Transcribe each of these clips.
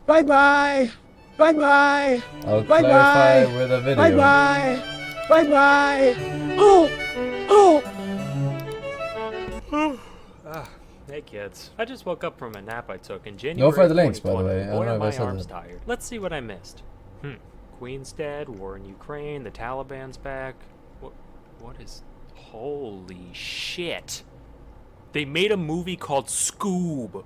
Bye-bye. Bye-bye. I'll Bye-bye. clarify with a video. Bye-bye. Bye-bye. Oh! Oh! Hey kids, I just woke up from a nap I took in No January further of links, by the 2020. way. I Boy, don't know are if I my said arms that. tired. Let's see what I missed. Queen's dead, war in Ukraine, the Taliban's back. What is... Holy shit. They made a movie called Scoob.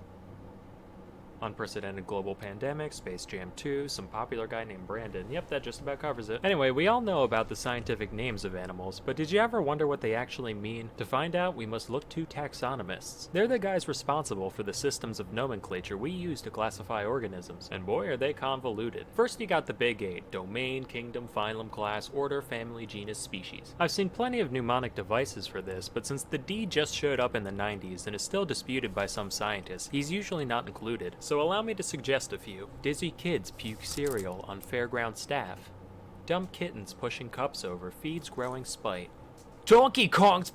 Unprecedented global pandemic, Space Jam 2, some popular guy named Brandon. Yep, that just about covers it. Anyway, we all know about the scientific names of animals, but did you ever wonder what they actually mean? To find out, we must look to taxonomists. They're the guys responsible for the systems of nomenclature we use to classify organisms, and boy are they convoluted. First you got the big eight: domain, kingdom, phylum, class, order, family, genus, species. I've seen plenty of mnemonic devices for this, but since the D just showed up in the 90s and is still disputed by some scientists, he's usually not included. So allow me to suggest a few. Dizzy kids puke cereal on fairground staff. Dumb kittens pushing cups over feeds growing spite. Donkey Kong's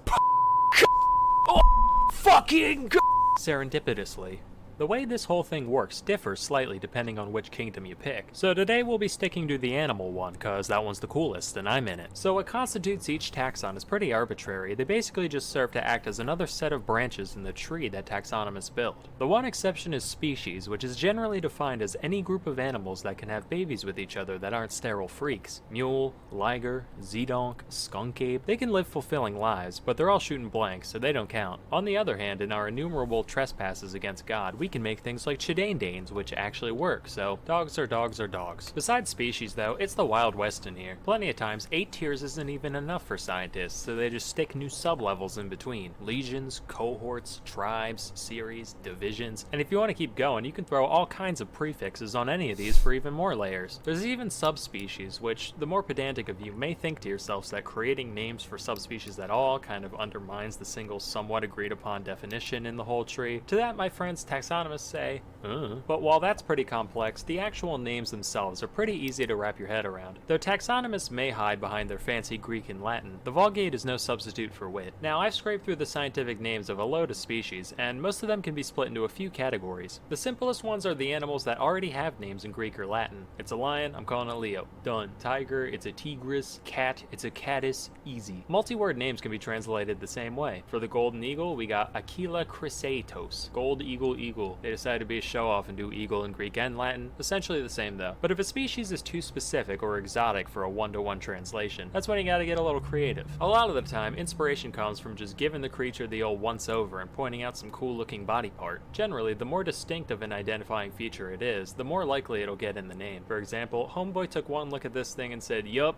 fucking serendipitously. The way this whole thing works differs slightly depending on which kingdom you pick. So today we'll be sticking to the animal one, cause that one's the coolest and I'm in it. So what constitutes each taxon is pretty arbitrary. They basically just serve to act as another set of branches in the tree that taxonomists build. The one exception is species, which is generally defined as any group of animals that can have babies with each other that aren't sterile freaks. Mule, liger, zedonk, skunk ape, they can live fulfilling lives, but they're all shooting blanks, so they don't count. On the other hand, in our innumerable trespasses against God, we can make things like chidandanes, which actually work, so dogs are dogs are dogs. Besides species though, it's the Wild West in here. Plenty of times, 8 tiers isn't even enough for scientists, so they just stick new sub-levels in between. Legions, cohorts, tribes, series, divisions, and if you want to keep going, you can throw all kinds of prefixes on any of these for even more layers. There's even subspecies, which the more pedantic of you may think to yourselves that creating names for subspecies at all kind of undermines the single somewhat agreed upon definition in the whole tree. To that, my friends, taxonomists say, But while that's pretty complex, the actual names themselves are pretty easy to wrap your head around. Though taxonomists may hide behind their fancy Greek and Latin, the Vulgate is no substitute for wit. Now, I've scraped through the scientific names of a load of species, and most of them can be split into a few categories. The simplest ones are the animals that already have names in Greek or Latin. It's a lion, I'm calling it Leo. Done. Tiger, it's a tigris. Cat, it's a catus. Easy. Multi-word names can be translated the same way. For the golden eagle, we got Aquila chrysaetos. Gold eagle eagle. They decided to be a show-off and do eagle in Greek and Latin. Essentially the same though. But if a species is too specific or exotic for a one-to-one translation, that's when you gotta get a little creative. A lot of the time, inspiration comes from just giving the creature the old once-over and pointing out some cool-looking body part. Generally, the more distinct of an identifying feature it is, the more likely it'll get in the name. For example, Homeboy took one look at this thing and said, "Yup,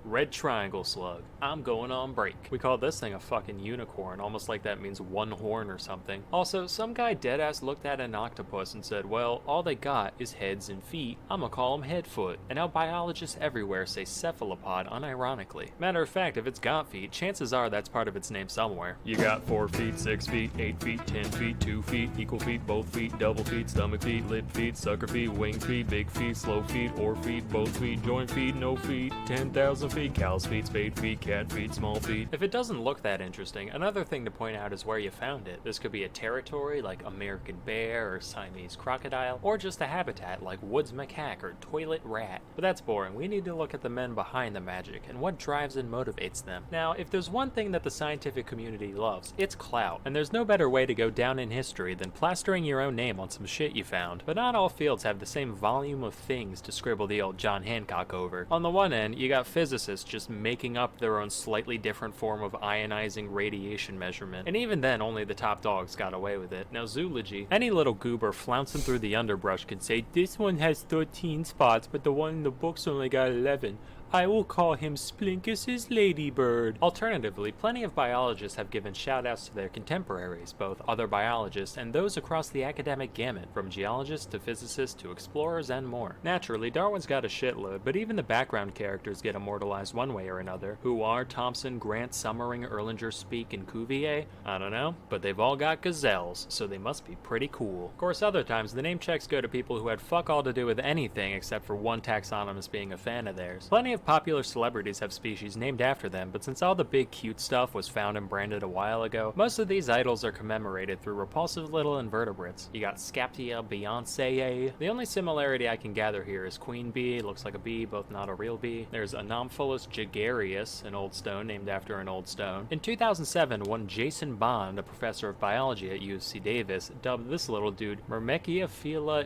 red triangle slug. I'm going on break." We call this thing a fucking unicorn, almost like that means one horn or something. Also, some guy deadass looked at an octopus and said, well, all they got is heads and feet. I'ma call them headfoot. And now biologists everywhere say cephalopod unironically. Matter of fact, if it's got feet, chances are that's part of its name somewhere. You got 4 feet, 6 feet, 8 feet, 10 feet, 2 feet, equal feet, both feet, double feet, stomach feet, lip feet, sucker feet, wing feet, big feet, slow feet, or feet, both feet, joint feet, no feet, 10,000 feet, cow's feet, spade feet, cat feet, small feet. If it doesn't look that interesting, another thing to point out is where you found it. This could be a territory like American bear or Siamese crocodile, or just a habitat like woods macaque or toilet rat. But that's boring. We need to look at the men behind the magic and what drives and motivates them. Now, if there's one thing that the scientific community loves, it's clout. And there's no better way to go down in history than plastering your own name on some shit you found. But not all fields have the same volume of things to scribble the old John Hancock over. On the one end, you got physicists just making up their own slightly different form of ionizing radiation measurement, and even then only the top dogs got away with it. Now zoology, any little goober flouncing through the underbrush can say, this one has 13 spots, but the one in the book's only got 11. I will call him Splinkus's ladybird. Alternatively, plenty of biologists have given shout-outs to their contemporaries, both other biologists and those across the academic gamut, from geologists to physicists to explorers and more. Naturally, Darwin's got a shitload, but even the background characters get immortalized one way or another. Who are Thomson, Grant, Summering, Erlanger, Speke, and Cuvier? I don't know, but they've all got gazelles, so they must be pretty cool. Of course, other times, the name checks go to people who had fuck all to do with anything except for one taxonomist being a fan of theirs. Plenty of of popular celebrities have species named after them, but since all the big cute stuff was found and branded a while ago, most of these idols are commemorated through repulsive little invertebrates. You got Scaptia Beyonce. The only similarity I can gather here is queen bee, looks like a bee, both not a real bee. There's Anomphilus gregarius, an old stone named after an old stone. In 2007, one Jason Bond, a professor of biology at UC Davis, dubbed this little dude Myrmecia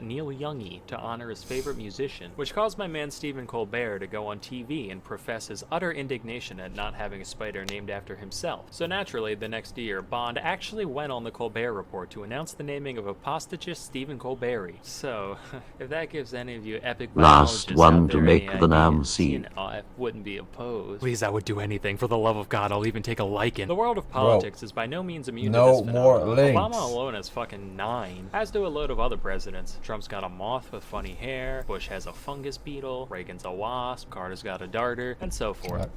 Neil Youngie to honor his favorite musician, which caused my man Stephen Colbert to go on TV and profess his utter indignation at not having a spider named after himself. So naturally, the next year, Bond actually went on the Colbert Report to announce the naming of apostachus Stephen Colbert. So, if that gives any of you epic Last biologists one out to there make any the noun ideas, you scene. know, I wouldn't be opposed. Please, I would do anything. For the love of God, I'll even take a lichen. The world of politics is by no means immune to No this more phenomenon. links. Obama alone has fucking 9, as do a load of other presidents. Trump's got a moth with funny hair, Bush has a fungus beetle, Reagan's a wasp, Carter's got a darter, and so forth.